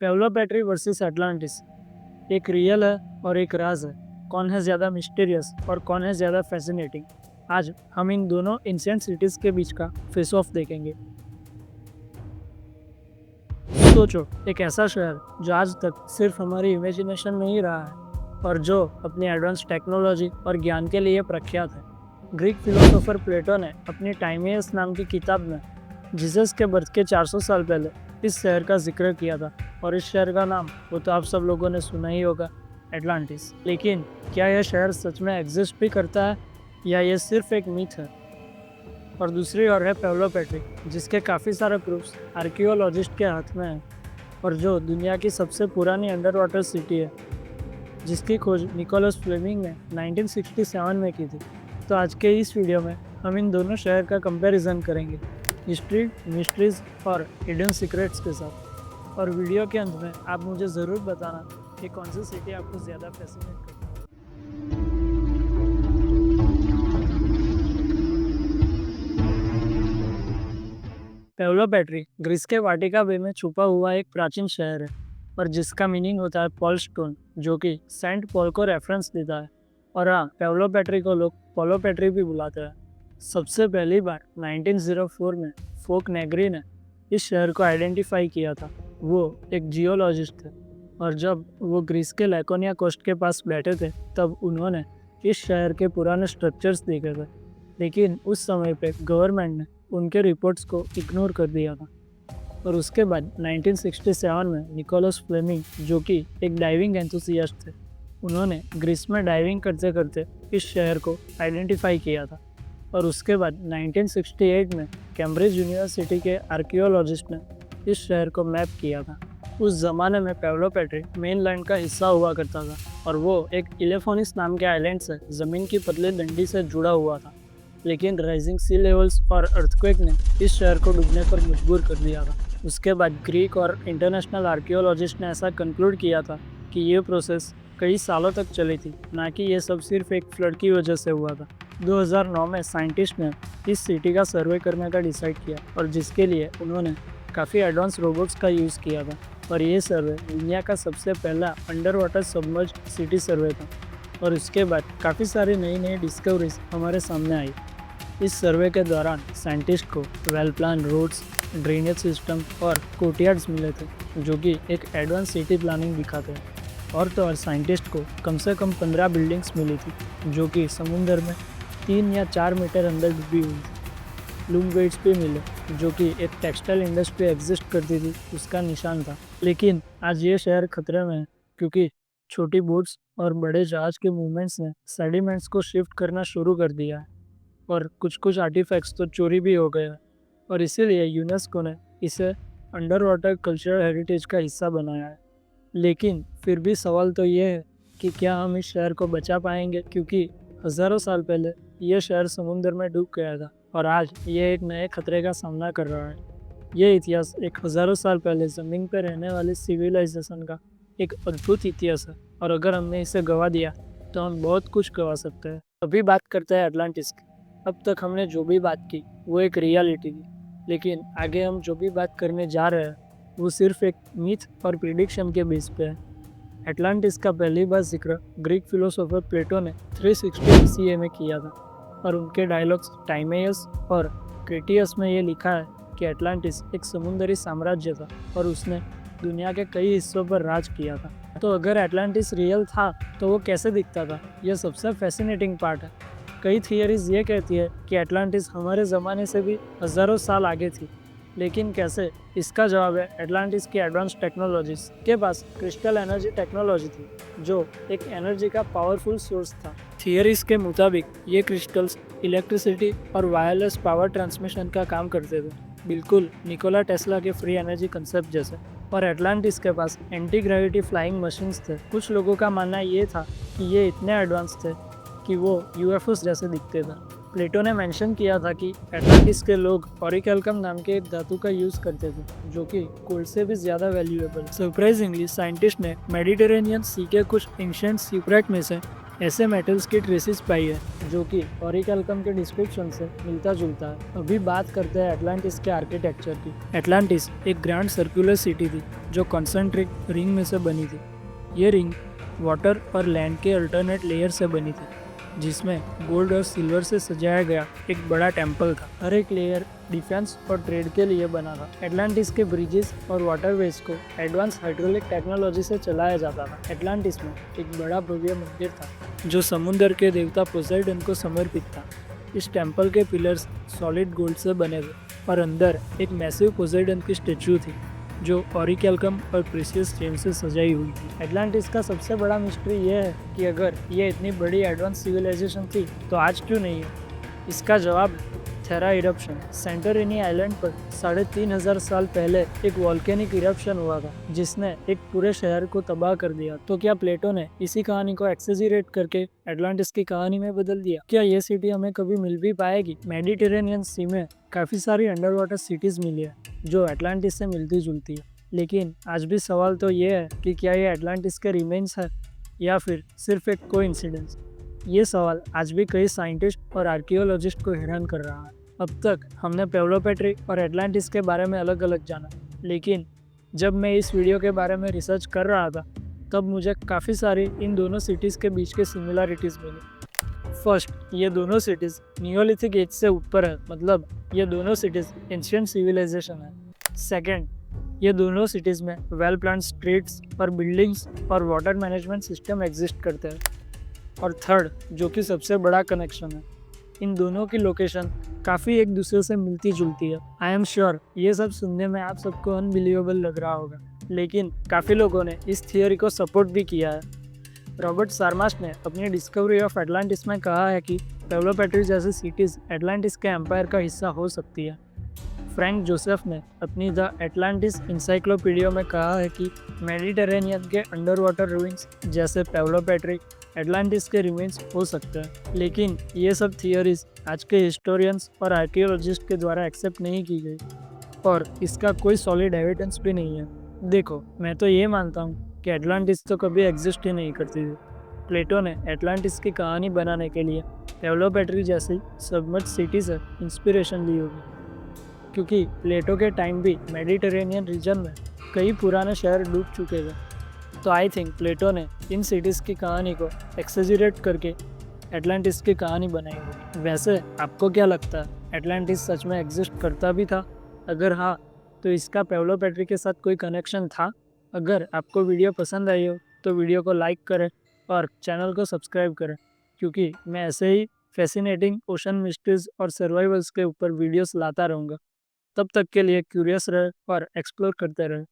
पेवलो battery versus Atlantis एक real है और एक राज है। कौन है ज़्यादा मिस्टीरियस और कौन है ज़्यादा फैसिनेटिंग? आज हम इन दोनों एंशिएंट सिटीज़ के बीच का फेस ऑफ देखेंगे। सोचो, एक ऐसा शहर जो आज तक सिर्फ हमारी इमेजिनेशन में ही रहा है और जो अपनी एडवांस टेक्नोलॉजी और ज्ञान के लिए प्रख्यात है। ग्रीक फिलोसोफर प्लेटो ने अपनी टाइमेयस नाम की किताब में जीसस के बर्थ के 400 साल पहले इस शहर का जिक्र किया था। और इस शहर का नाम वो तो आप सब लोगों ने सुना ही होगा, एटलांटिस। लेकिन क्या यह शहर सच में एग्जिस्ट भी करता है या ये सिर्फ एक मिथ है? और दूसरी ओर है पेवलो बैटरी, जिसके काफ़ी सारे प्रूफ्स आर्कियोलॉजिस्ट के हाथ में हैं और जो दुनिया की सबसे पुरानी अंडर वाटर सिटी है, जिसकी खोज निकोलस फ्लेमिंग ने 1967 में की थी। तो आज के इस वीडियो में हम इन दोनों शहर का कंपैरिजन करेंगे, हिस्ट्री, मिस्ट्रीज और हिडन सीक्रेट्स के साथ। और वीडियो के अंत में आप मुझे ज़रूर बताना कि कौन सी सिटी आपको ज़्यादा फैसिनेट करती है। पेवलो बैटरी ग्रीस के वाटिका बे में छुपा हुआ एक प्राचीन शहर है और जिसका मीनिंग होता है पॉल स्टोन, जो कि सेंट पॉल को रेफरेंस देता है। और हाँ, पेवलो बैटरी को लोग पोलो बैटरी भी बुलाते हैं। सबसे पहली बार 1904 में फोक नेग्री ने इस शहर को आइडेंटिफाई किया था। वो एक जियोलॉजिस्ट थे और जब वो ग्रीस के लैकोनिया कोस्ट के पास बैठे थे तब उन्होंने इस शहर के पुराने स्ट्रक्चर्स देखे थे। लेकिन उस समय पे गवर्नमेंट ने उनके रिपोर्ट्स को इग्नोर कर दिया था। और उसके बाद 1967 में निकोलस फ्लेमिंग, जो कि एक डाइविंग एंथुसियास्ट थे, उन्होंने ग्रीस में डाइविंग करते करते इस शहर को आइडेंटिफाई किया था। और उसके बाद 1968 में कैम्ब्रिज यूनिवर्सिटी के आर्कियोलॉजिस्ट ने इस शहर को मैप किया था। उस ज़माने में पेवलो बैटरी मेन लैंड का हिस्सा हुआ करता था और वो एक इलेफोनिस नाम के आइलैंड से ज़मीन की पतली डंडी से जुड़ा हुआ था। लेकिन राइजिंग सी लेवल्स और अर्थक्वेक ने इस शहर को डूबने पर मजबूर कर दिया था। उसके बाद ग्रीक और इंटरनेशनल आर्कियोलॉजिस्ट ने ऐसा कंक्लूड किया था कि ये प्रोसेस कई सालों तक चली थी, ना कि ये सब सिर्फ एक फ्लड की वजह से हुआ था। 2009 में साइंटिस्ट ने इस सिटी का सर्वे करने का डिसाइड किया और जिसके लिए उन्होंने काफ़ी एडवांस रोबोट्स का यूज़ किया था। और ये सर्वे दुनिया का सबसे पहला under water submerge city survey था। और उसके बाद काफ़ी सारी नई नई डिस्कवरीज हमारे सामने आई। इस सर्वे के दौरान साइंटिस्ट को well plan roads, drainage system और कोर्टयार्ड्स मिले थे, जो कि एक एडवांस सिटी प्लानिंग दिखाते हैं। और तो और साइंटिस्ट को कम से कम 15 बिल्डिंग्स मिली थी, जो कि समुंदर में 3 या 4 मीटर अंदर डूबी हुई थी। लूम वेट्स भी मिले, जो कि एक टेक्सटाइल इंडस्ट्री एग्जिस्ट करती थी उसका निशान था। लेकिन आज ये शहर खतरे में है, क्योंकि छोटी बोट्स और बड़े जहाज के मूवमेंट्स ने सेडिमेंट्स को शिफ्ट करना शुरू कर दिया है और कुछ कुछ आर्टिफैक्ट्स तो चोरी भी हो गए हैं। और इसीलिए यूनेस्को ने इसे अंडर वाटर कल्चरल हेरिटेज का हिस्सा बनाया है। लेकिन फिर भी सवाल तो ये है कि क्या हम इस शहर को बचा पाएंगे, क्योंकि हज़ारों साल पहले यह शहर समुद्र में डूब गया था और आज ये एक नए खतरे का सामना कर रहा है। ये इतिहास एक हज़ारों साल पहले ज़मीन पर रहने वाले सिविलाइजेशन का एक अद्भुत इतिहास है और अगर हमने इसे गवा दिया तो हम बहुत कुछ गवा सकते हैं। अभी बात करते हैं अटलांटिस की। अब तक हमने जो भी बात की वो एक रियलिटी थी, लेकिन आगे हम जो भी बात करने जा रहे हैं वो सिर्फ एक मिथ और प्रिडिक्शन के बेस पे है। एटलांटिस का पहली बार जिक्र ग्रीक फिलोसोफर प्लेटो ने 360 सीए में किया था और उनके डायलॉग्स टाइमेयस और क्रेटियस में ये लिखा है कि एटलांटिस एक समुद्री साम्राज्य था और उसने दुनिया के कई हिस्सों पर राज किया था। तो अगर एटलांटिस रियल था तो वो कैसे दिखता था, यह सबसे फैसिनेटिंग पार्ट है। कई थियरीज ये कहती है कि एटलांटिस हमारे ज़माने से भी हज़ारों साल आगे थी। लेकिन कैसे? इसका जवाब है एटलांटिस की एडवांस टेक्नोलॉजीज के पास क्रिस्टल एनर्जी टेक्नोलॉजी थी, जो एक एनर्जी का पावरफुल सोर्स था। थियरीज के मुताबिक ये क्रिस्टल्स इलेक्ट्रिसिटी और वायरलेस पावर ट्रांसमिशन का काम करते थे, बिल्कुल निकोला टेस्ला के फ्री एनर्जी कंसेप्ट जैसे। और एटलांटिस के पास एंटी ग्रेविटी फ्लाइंग मशीन्स थे। कुछ लोगों का मानना ये था कि ये इतने एडवांस थे कि वो यूएफओस जैसे दिखते थे। प्लेटो ने मेंशन किया था कि एटलांटिस के लोग ऑरिकैल्कम नाम के एक धातु का यूज़ करते थे, जो कि गोल्ड से भी ज़्यादा वैल्यूएबल। सरप्राइजिंगली साइंटिस्ट ने मेडिटेरेनियन सी के कुछ एंशिएंट सीक्रेट में से ऐसे मेटल्स की ट्रेसिस पाई है जो कि ऑरिकैल्कम के डिस्क्रिप्शन से मिलता जुलता है। अभी बात करते हैं एटलांटिस के आर्किटेक्चर की। एटलांटिस एक ग्रैंड सर्कुलर सिटी थी जो कॉन्सेंट्रिक रिंग में से बनी थी। ये रिंग वाटर और लैंड के अल्टरनेट लेयर से बनी थी, जिसमें गोल्ड और सिल्वर से सजाया गया एक बड़ा टेम्पल था। हर एक लेयर डिफेंस और ट्रेड के लिए बना था। एटलांटिस के ब्रिजेस और वाटरवेज को एडवांस हाइड्रोलिक टेक्नोलॉजी से चलाया जाता था। एटलांटिस में एक बड़ा भव्य मंदिर था जो समुद्र के देवता पोसेइडन को समर्पित था। इस टेम्पल के पिलर्स सॉलिड गोल्ड से बने थे और अंदर एक मैसिव पोसेइडन की स्टेचू थी जो ऑरिकैल्कम और प्रीशियस जेम से सजाई हुई थी। एटलांटिस का सबसे बड़ा मिस्ट्री ये है कि अगर ये इतनी बड़ी एडवांस सिविलाइजेशन थी तो आज क्यों नहीं है? इसका जवाब थेरा इरप्शन। सेंटोरिनी आइलैंड पर 3500 साल पहले एक वॉल्केनिक इरप्शन हुआ था जिसने एक पूरे शहर को तबाह कर दिया। तो क्या प्लेटो ने इसी कहानी को एक्सेजरेट करके एटलांटिस की कहानी में बदल दिया? क्या ये सिटी हमें कभी मिल भी पाएगी? मेडिटेरेनियन सी में काफी सारी अंडर वाटर सिटीज मिली है जो एटलांटिस से मिलती जुलती है, लेकिन आज भी सवाल तो ये है कि क्या ये एटलांटिस के रिमेन्स है या फिर सिर्फ एक कोइंसिडेंस? ये सवाल आज भी कई साइंटिस्ट और आर्कियोलॉजिस्ट को हैरान कर रहा है। अब तक हमने पेब्लो पेट्री और एटलांटिस के बारे में अलग अलग जाना, लेकिन जब मैं इस वीडियो के बारे में रिसर्च कर रहा था तब मुझे काफ़ी सारी इन दोनों सिटीज़ के बीच के सिमिलरिटीज़ मिली। फर्स्ट, ये दोनों सिटीज़ नियोलिथिक एज से ऊपर है, मतलब ये दोनों सिटीज़ एंशिएंट सिविलाइजेशन है। सेकेंड, ये दोनों सिटीज़ में वेल प्लान्ड स्ट्रीट्स और बिल्डिंग्स और वाटर मैनेजमेंट सिस्टम एग्जिस्ट करते हैं। और थर्ड, जो कि सबसे बड़ा कनेक्शन है, इन दोनों की लोकेशन काफ़ी एक दूसरे से मिलती जुलती है। आई एम श्योर ये सब सुनने में आप सबको अनबिलीवेबल लग रहा होगा, लेकिन काफ़ी लोगों ने इस थियोरी को सपोर्ट भी किया है। रॉबर्ट सारमास्ट ने अपनी डिस्कवरी ऑफ एटलांटिस में कहा है कि पेब्लो पेट्री जैसी सिटीज़ एटलांटिस के एम्पायर का हिस्सा हो सकती है। फ्रैंक जोसेफ ने अपनी द एटलांटिस इंसाइक्लोपीडिया में कहा है कि मेडिटेरेनियन के अंडर वाटर रूइंस जैसे पेब्लो पेट्री एटलांटिस के रिमेन्स हो सकते हैं, लेकिन ये सब थियोरीज आज के हिस्टोरियंस और आर्कियोलॉजिस्ट के द्वारा एक्सेप्ट नहीं की गई और इसका कोई सॉलिड एविडेंस भी नहीं है। देखो, मैं तो ये मानता हूँ कि एटलांटिस तो कभी एग्जिस्ट ही नहीं करती थी। प्लेटो ने एटलांटिस की कहानी बनाने के लिए पेब्लो पेट्री जैसी सबमर्ज सिटी से इंस्पिरेशन ली होगी, क्योंकि प्लेटो के टाइम भी मेडिटेरेनियन रीजन में कई पुराने शहर डूब चुके थे। तो आई थिंक प्लेटो ने इन सिटीज़ की कहानी को एक्सेजरेट करके एटलांटिस की कहानी बनाई होगी। वैसे आपको क्या लगता है, एटलांटिस सच में एग्जिस्ट करता भी था? अगर हाँ, तो इसका पेब्लो पेट्री के साथ कोई कनेक्शन था? अगर आपको वीडियो पसंद आई हो तो वीडियो को लाइक करें और चैनल को सब्सक्राइब करें, क्योंकि मैं ऐसे ही फैसिनेटिंग ओशन मिस्ट्रीज और सर्वाइवल्स के ऊपर वीडियोस लाता रहूँगा। तब तक के लिए क्यूरियस रहे और एक्सप्लोर करते रहे।